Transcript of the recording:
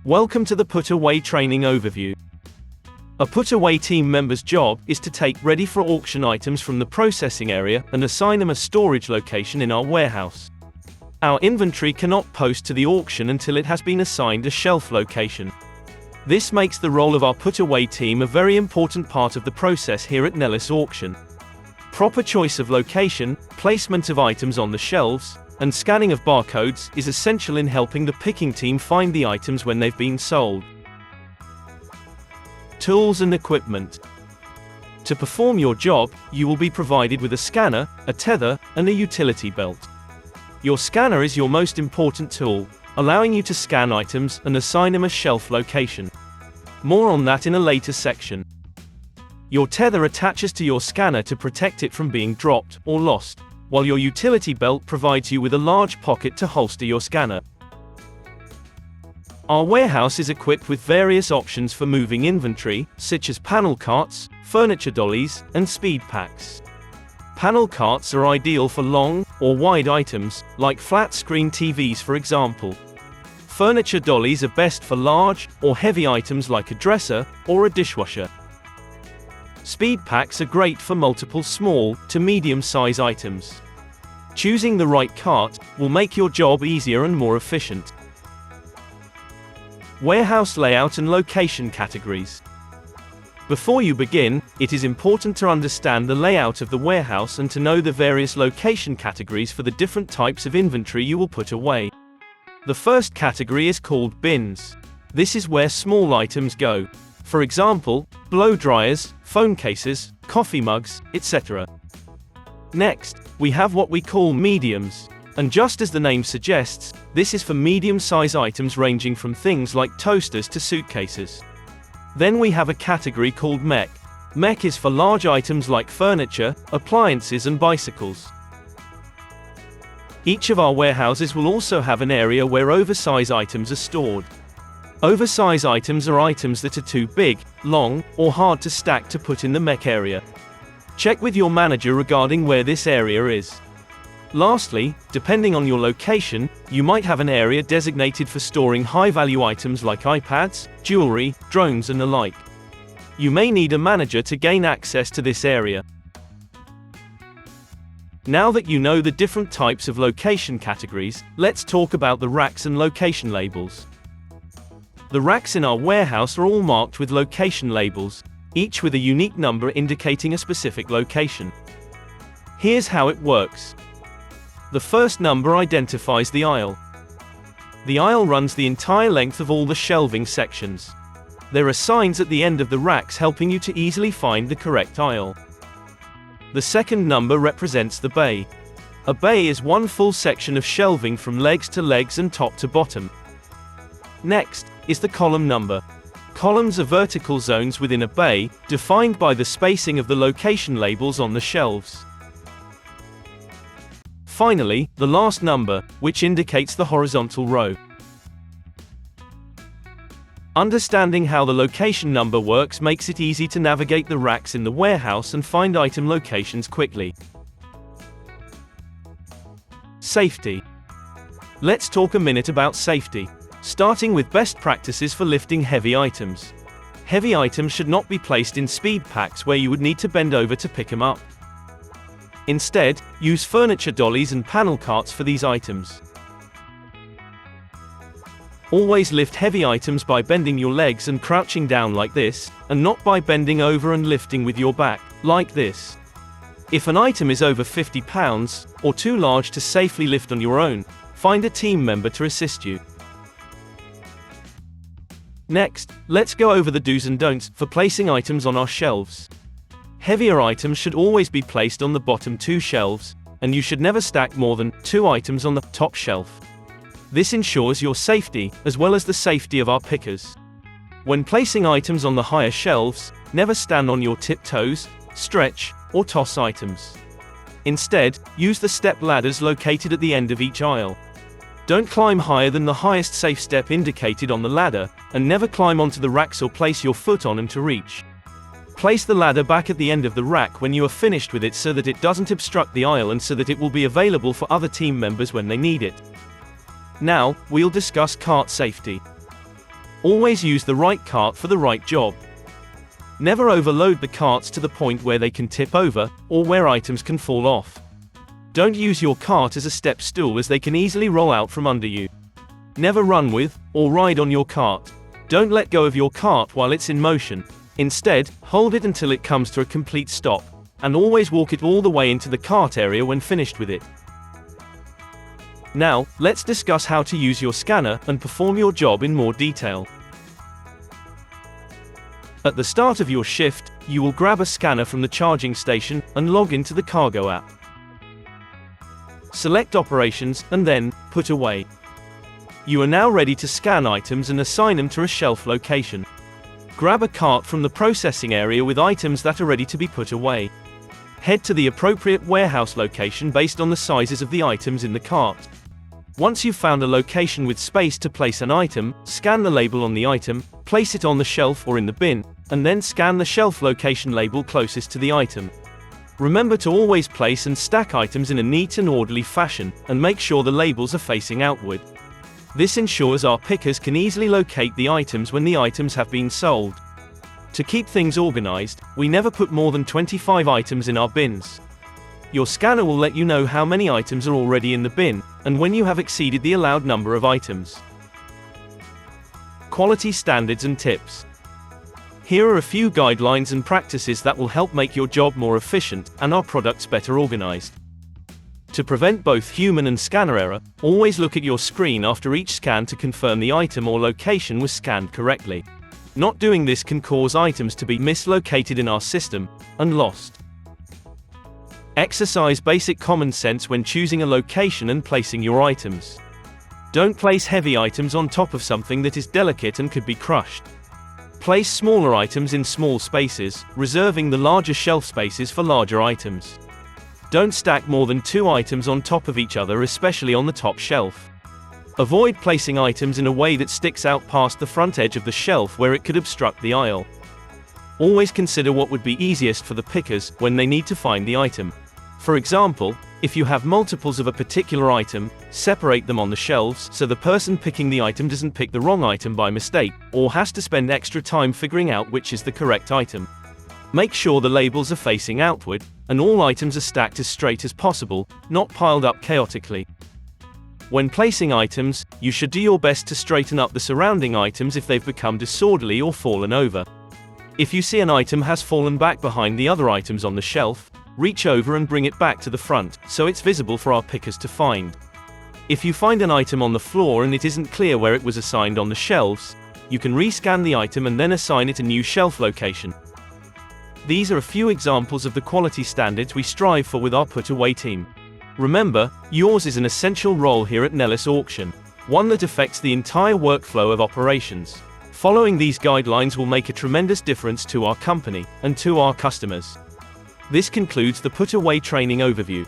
Welcome to the Putaway Training Overview. A Putaway team member's job is to take ready for auction items from the processing area and assign them a storage location in our warehouse. Our inventory cannot post to the auction until it has been assigned a shelf location. This makes the role of our Putaway team a very important part of the process here at Nellis Auction. Proper choice of location, placement of items on the shelves, and scanning of barcodes is essential in helping the picking team find the items when they've been sold. Tools and equipment. To perform your job, you will be provided with a scanner, a tether, and a utility belt. Your scanner is your most important tool, allowing you to scan items and assign them a shelf location. More on that in a later section. Your tether attaches to your scanner to protect it from being dropped or lost, while your utility belt provides you with a large pocket to holster your scanner. Our warehouse is equipped with various options for moving inventory, such as panel carts, furniture dollies, and speed packs. Panel carts are ideal for long or wide items, like flat-screen TVs for example. Furniture dollies are best for large or heavy items like a dresser or a dishwasher. Speed packs are great for multiple small to medium-size items. Choosing the right cart will make your job easier and more efficient. Warehouse layout and location categories. Before you begin, it is important to understand the layout of the warehouse and to know the various location categories for the different types of inventory you will put away. The first category is called bins. This is where small items go. For example, blow dryers, phone cases, coffee mugs, etc. Next, we have what we call mediums. And just as the name suggests, this is for medium-size items ranging from things like toasters to suitcases. Then we have a category called mech. Mech is for large items like furniture, appliances and bicycles. Each of our warehouses will also have an area where oversize items are stored. Oversize items are items that are too big, long, or hard to stack to put in the mech area. Check with your manager regarding where this area is. Lastly, depending on your location, you might have an area designated for storing high-value items like iPads, jewelry, drones and the like. You may need a manager to gain access to this area. Now that you know the different types of location categories, let's talk about the racks and location labels. The racks in our warehouse are all marked with location labels, each with a unique number indicating a specific location. Here's how it works. The first number identifies the aisle. The aisle runs the entire length of all the shelving sections. There are signs at the end of the racks helping you to easily find the correct aisle. The second number represents the bay. A bay is one full section of shelving from legs to legs and top to bottom. Next is the column number. Columns are vertical zones within a bay, defined by the spacing of the location labels on the shelves. Finally, the last number, which indicates the horizontal row. Understanding how the location number works makes it easy to navigate the racks in the warehouse and find item locations quickly. Safety. Let's talk a minute about safety. Starting with best practices for lifting heavy items. Heavy items should not be placed in speed packs where you would need to bend over to pick them up. Instead, use furniture dollies and panel carts for these items. Always lift heavy items by bending your legs and crouching down like this, and not by bending over and lifting with your back, like this. If an item is over 50 pounds, or too large to safely lift on your own, find a team member to assist you. Next, let's go over the do's and don'ts for placing items on our shelves. Heavier items should always be placed on the bottom two shelves, and you should never stack more than 2 items on the top shelf. This ensures your safety, as well as the safety of our pickers. When placing items on the higher shelves, never stand on your tiptoes, stretch, or toss items. Instead, use the step ladders located at the end of each aisle. Don't climb higher than the highest safe step indicated on the ladder, and never climb onto the racks or place your foot on them to reach. Place the ladder back at the end of the rack when you are finished with it so that it doesn't obstruct the aisle and so that it will be available for other team members when they need it. Now, we'll discuss cart safety. Always use the right cart for the right job. Never overload the carts to the point where they can tip over, or where items can fall off. Don't use your cart as a step stool, as they can easily roll out from under you. Never run with, or ride on your cart. Don't let go of your cart while it's in motion. Instead, hold it until it comes to a complete stop, and always walk it all the way into the cart area when finished with it. Now, let's discuss how to use your scanner and perform your job in more detail. At the start of your shift, you will grab a scanner from the charging station and log into the cargo app. Select Operations and then Put Away. You are now ready to scan items and assign them to a shelf location. Grab a cart from the processing area with items that are ready to be put away. Head to the appropriate warehouse location based on the sizes of the items in the cart. Once you've found a location with space to place an item, scan the label on the item, place it on the shelf or in the bin, and then scan the shelf location label closest to the item. Remember to always place and stack items in a neat and orderly fashion, and make sure the labels are facing outward. This ensures our pickers can easily locate the items when the items have been sold. To keep things organized, we never put more than 25 items in our bins. Your scanner will let you know how many items are already in the bin, and when you have exceeded the allowed number of items. Quality standards and tips. Here are a few guidelines and practices that will help make your job more efficient and our products better organized. To prevent both human and scanner error, always look at your screen after each scan to confirm the item or location was scanned correctly. Not doing this can cause items to be mislocated in our system and lost. Exercise basic common sense when choosing a location and placing your items. Don't place heavy items on top of something that is delicate and could be crushed. Place smaller items in small spaces, reserving the larger shelf spaces for larger items. Don't stack more than 2 items on top of each other, especially on the top shelf. Avoid placing items in a way that sticks out past the front edge of the shelf where it could obstruct the aisle. Always consider what would be easiest for the pickers when they need to find the item. For example, if you have multiples of a particular item, separate them on the shelves so the person picking the item doesn't pick the wrong item by mistake, or has to spend extra time figuring out which is the correct item. Make sure the labels are facing outward, and all items are stacked as straight as possible, not piled up chaotically. When placing items, you should do your best to straighten up the surrounding items if they've become disorderly or fallen over. If you see an item has fallen back behind the other items on the shelf, reach over and bring it back to the front, so it's visible for our pickers to find. If you find an item on the floor and it isn't clear where it was assigned on the shelves, you can rescan the item and then assign it a new shelf location. These are a few examples of the quality standards we strive for with our Putaway team. Remember, yours is an essential role here at Nellis Auction, one that affects the entire workflow of operations. Following these guidelines will make a tremendous difference to our company and to our customers. This concludes the Putaway Training overview.